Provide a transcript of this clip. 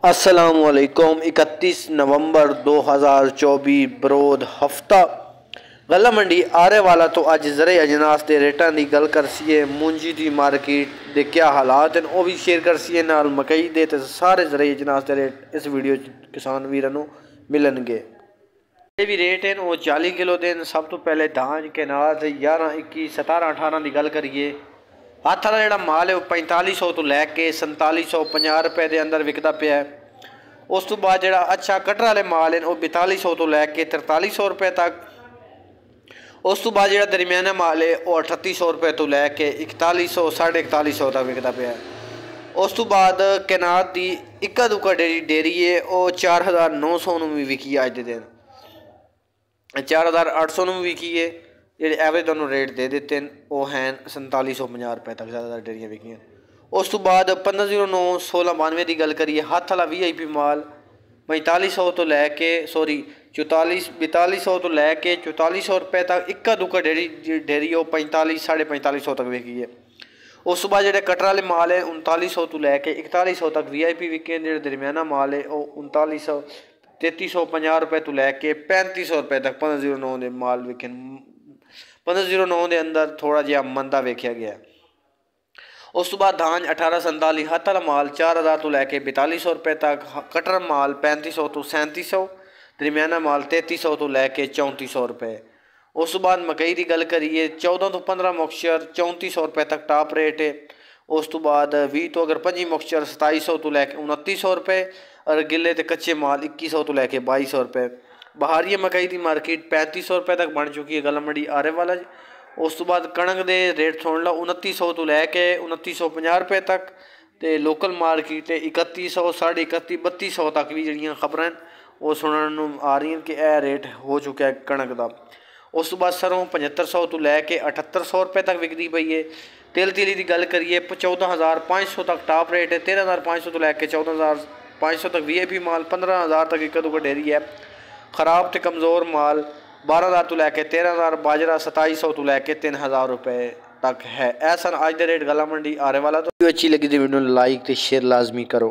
अस्सलामुअलैकुम 31 नवंबर 2024 बरोद हफ्ता गला मंडी आरे वाला। तो अज ज़रे अजनास के रेटा की गल करसीए, मूंजी की मार्केट के क्या हालात हैं वह भी शेयर करसीए, नाल मकई दे ते सारे ज़रे अजनास के रेट इस वीडियो किसान वीरों को मिलणगे। ये भी रेट हैं वो 40 किलो के। सब तो पहले धान के नाज 11, 21, 17, 18 की गल करिए। हथ वाला जोड़ा माल है वह 4500 तो लैके 4750 रुपए के अंदर विकता पिया है। उस तो बाद जो अच्छा कटर वाले माल है वह 4200 तो लैके 4300 रुपए तक। उस तो बाद जो दरमियाना माल है वह 3800 रुपए तो लैके 4100 4150 तक विकता पिया है। उस तो बाद कैनात की इक्का दुक्का डेयरी है वह 4900 भी विकी अज के दिन, 4800 भी विकी है। जो एवरेज दोनों रेट दे देते हैं वह हैं 4750 रुपए तक ज़्यादातर डेयरियाँ विकियाँ। उस तो बाद 1509 1692 की गल करिए। हथ वाला VIP माल 4500 तो लैके 4200 तो लैके 4400 रुपए तक इक्का दुक्का डेयरी वो 45 4550 तक विकी है। उस तो बाद जो कटर वाले माल है 3900 तो लैके 4100 तक VIP विके। जो दरमियाना माल है वह 3900 3350 रुपए तो लैके 3500 रुपए तक 1509 के माल विके। 1509 के अंदर थोड़ा जिहा मंदा वेख्या गया। उस तो बाद धान 1847 हथ वाला माल 4000 तो लैके 4200 रुपए तक, कटर माल 3500 तो 3700, दरमियाना माल 3300 तो लैके 3400 रुपए। उस तो बाद मकई की गल करिए 14 तो 15 मुक्शर 3400 रुपए तक टॉप रेट है। उस तो बाद 20 तो अगर 25 मुक्शर 2700 तो लैके 2900 रुपए, और गिले तो कच्चे माल 2100 तो लैके 2200 रुपए। बहारी मकई की मार्केट 3500 रुपए तक बन चुकी है गला मंडी आरे वाला। उस तो बाद कणक के रेट सुन लो 2900 तो लैके 2950 रुपए तक, तो लोकल मार्केट 3100 31.5 3200 तक भी जड़ियाँ खबर हैं वो सुनने आ रही हैं कि यह रेट हो चुका है कणक का। उस तो बाद सरों 7500 तो लैके 7800 रुपए तक विकती पई है। तिल तिली की गल करिए 14500 तक टॉप रेट है, 13500 तो लैके 14500 तक VIP माल, 15000 तक इक्का दुक्का डेयरी है। खराब तो कमज़ोर माल 12000 तो लैके 13000, बाजरा 2700 तो लैके 3000 रुपए तक है। ऐसा अज के रेट गला मंडी आरे वाला। तो अच्छी लगी तो वीडियो लाइक तो शेयर लाजमी करो।